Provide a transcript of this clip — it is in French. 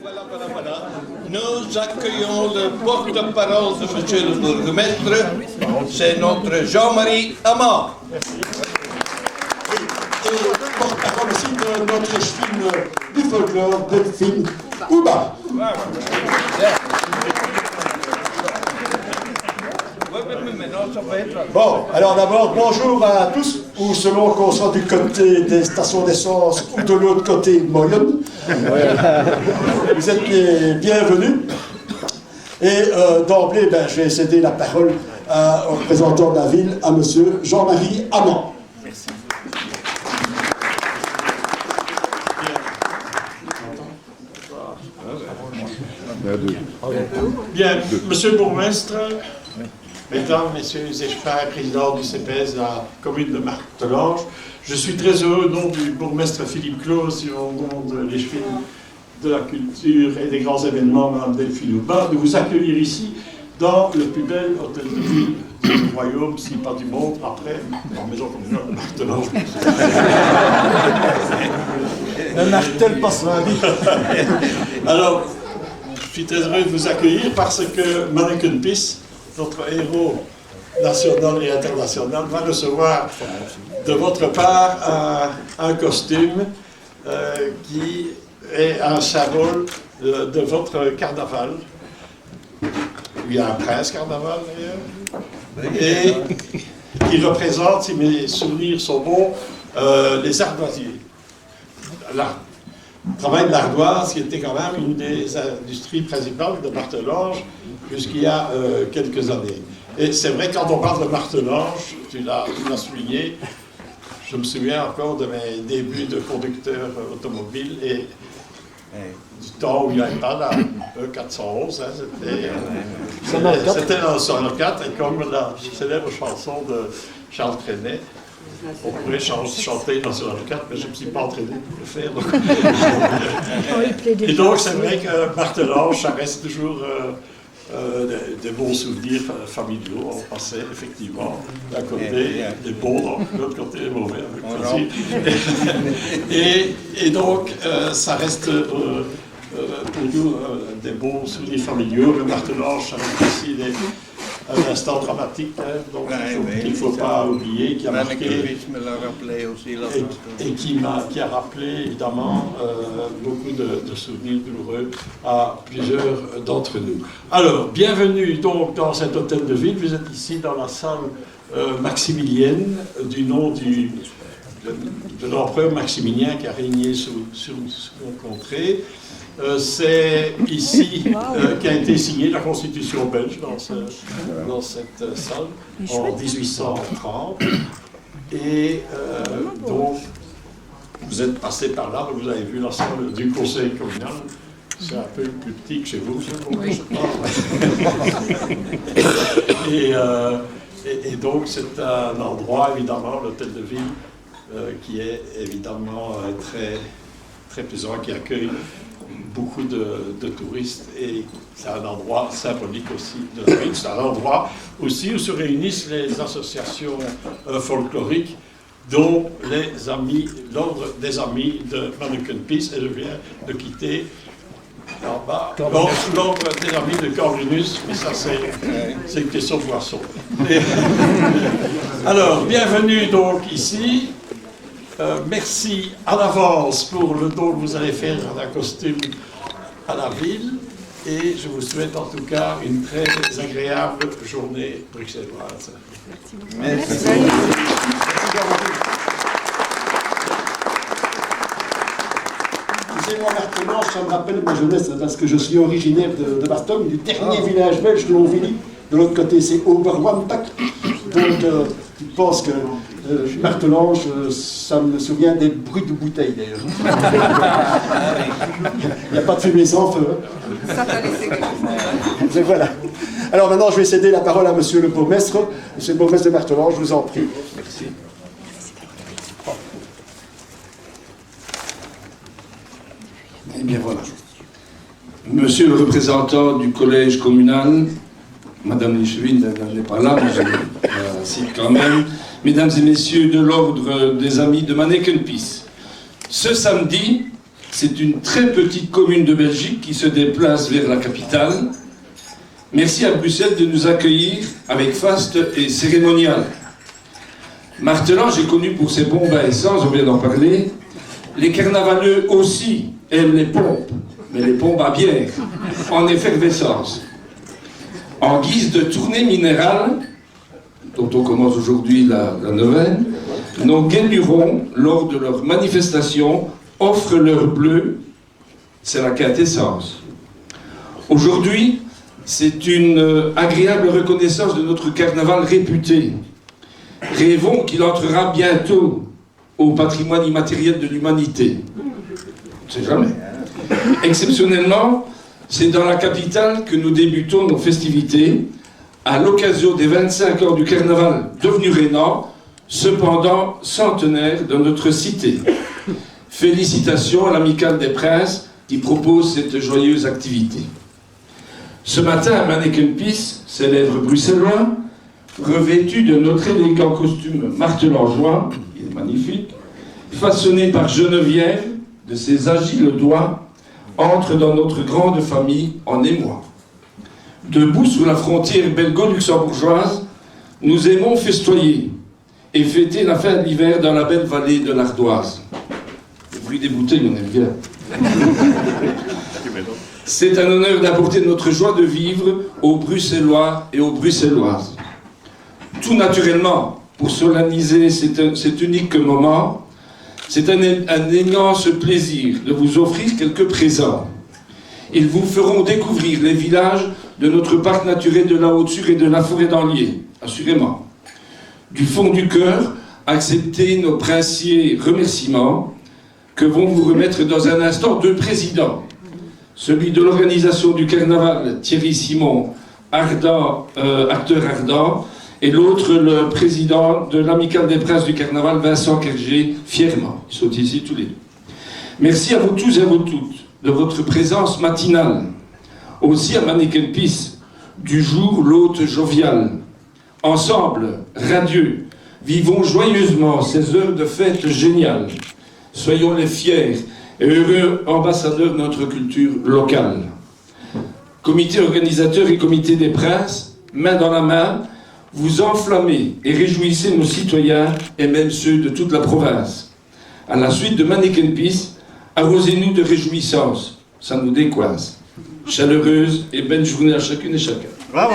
Voilà. Nous accueillons le porte-parole de monsieur le bourgmestre, c'est notre Jean-Marie Amand. Et porte-parole aussi de notre chevine du folklore, Delphine Ouba. Bon, alors d'abord, bonjour à tous, ou selon qu'on soit du côté des stations d'essence ou de l'autre côté de Moyonne. Vous êtes les bienvenus. Et d'emblée, je vais céder la parole au représentant de la ville, à monsieur Jean-Marie Amand. Merci. Bien, monsieur le bourgmestre, mesdames, messieurs les experts, président du CPS de la commune de Martelange, je suis très heureux, au nom du bourgmestre Philippe Claus et au nom de l'échevine de la culture et des grands événements, Mme Delphine Ouba, de vous accueillir ici dans le plus bel hôtel de ville du royaume, si pas du monde, après, en maison communale de Martelange. Ne martèle pas ça, Alors, je suis très heureux de vous accueillir parce que Manneken Pis, notre héros national et international, va recevoir de votre part un costume qui est un symbole de votre carnaval. Il y a un prince carnaval d'ailleurs, et qui représente, si mes souvenirs sont bons, les ardoisiers. Le travail de l'ardoise, qui était quand même une des industries principales de Martelange jusqu'il y a quelques années. Et c'est vrai, quand on parle de Martelange, tu l'as souligné, je me souviens encore de mes débuts de conducteur automobile et du temps où il n'y avait pas la E411, c'était un 104, et comme la célèbre chanson de Charles Trenet, on pourrait chanter dans ce 4, mais je ne me suis pas entraîné pour le faire. Donc. Et donc, c'est vrai que Martelange, ça reste toujours des bons souvenirs familiaux. On passait effectivement d'un côté des bons, de l'autre côté des mauvais. Et donc, ça reste pour nous des bons souvenirs familiaux. Le Martelange, ça reste aussi un instant dramatique, donc il ne faut pas oublier, qui a marqué et qui a rappelé évidemment beaucoup de souvenirs douloureux à plusieurs d'entre nous. Alors, bienvenue donc dans cet hôtel de ville. Vous êtes ici dans la salle maximilienne du nom de l'empereur Maximilien qui a régné sur nos contrées. C'est ici qu'a été signée la Constitution belge dans cette salle en 1830. Et donc, vous êtes passé par là, vous avez vu la salle du Conseil communal. C'est un peu plus petit que chez vous, et donc, c'est un endroit, évidemment, l'hôtel de ville, qui est évidemment très, très plaisant, qui accueille beaucoup de touristes, et c'est un endroit symbolique aussi de la ville. C'est un endroit aussi où se réunissent les associations folkloriques, dont l'ordre des amis de Manneken Pis, et je viens de quitter l'ordre des amis de Corvinus, mais ça c'est une question de boisson. Alors, bienvenue donc ici. Merci à l'avance pour le don que vous allez faire d'un costume à la ville, et je vous souhaite en tout cas une très agréable journée bruxelloise. Merci. Moi, Martelange, ça me rappelle ma jeunesse, parce que je suis originaire de Barton, du dernier village belge de Honvilly. De l'autre côté, c'est Oberwantak. Donc, je pense que Martelange, ça me souvient des bruits de bouteilles, d'ailleurs. Il n'y a pas de fumée sans feu. Ça t'a laissé quelque chose. Et voilà. Alors maintenant, je vais céder la parole à monsieur le bourgmestre. Monsieur le bourgmestre de Martelange, je vous en prie. Merci. Eh bien voilà. Monsieur le représentant du collège communal, Madame Lichevine n'est pas là, mais je la cite quand même. Mesdames et messieurs de l'ordre des amis de Manneken Pis, ce samedi, c'est une très petite commune de Belgique qui se déplace vers la capitale. Merci à Bruxelles de nous accueillir avec faste et cérémonial. Martelange est connu pour ses bombes à essence, on vient d'en parler. Les carnavaleux aussi aiment les pompes, mais les pompes à bière, en effervescence. En guise de tournée minérale, dont on commence aujourd'hui la neuvaine, nos guélurons, lors de leur manifestation, offrent leur bleu, c'est la quintessence. Aujourd'hui, c'est une agréable reconnaissance de notre carnaval réputé. Rêvons qu'il entrera bientôt au patrimoine immatériel de l'humanité. On ne sait jamais. Exceptionnellement, c'est dans la capitale que nous débutons nos festivités, à l'occasion des 25 ans du carnaval devenu rénant, cependant centenaire de notre cité. Félicitations à l'Amicale des Princes qui propose cette joyeuse activité. Ce matin, à Manneken Pis, célèbre bruxellois, revêtu de notre élégant costume martelangeois, il est magnifique, façonné par Geneviève, de ses agiles doigts, entre dans notre grande famille en émoi. Debout sous la frontière belgo-luxembourgeoise, nous aimons festoyer et fêter la fin de l'hiver dans la belle vallée de l'Ardoise. Le bruit des bouteilles, on aime bien. C'est un honneur d'apporter notre joie de vivre aux Bruxellois et aux Bruxelloises. Tout naturellement, pour solenniser cet unique moment, c'est un immense plaisir de vous offrir quelques présents. Ils vous feront découvrir les villages de notre parc naturel de la Haute-Sure et de la Forêt d'Anlier, assurément. Du fond du cœur, acceptez nos princiers remerciements que vont vous remettre dans un instant deux présidents. Celui de l'organisation du carnaval, Thierry Simon, ardent, acteur ardent, et l'autre, le président de l'Amicale des Princes du carnaval, Vincent Kerger, fièrement. Ils sont ici tous les deux. Merci à vous tous et à vous toutes de votre présence matinale. Aussi à Manneken Pis, du jour l'hôte jovial. Ensemble, radieux, vivons joyeusement ces heures de fête géniales. Soyons les fiers et heureux ambassadeurs de notre culture locale. Comité organisateur et comité des princes, main dans la main, vous enflammez et réjouissez nos citoyens et même ceux de toute la province. À la suite de Manneken Pis, arrosez-nous de réjouissance, ça nous décoince. Chaleureuse et belle journée à chacune et chacun. Bravo.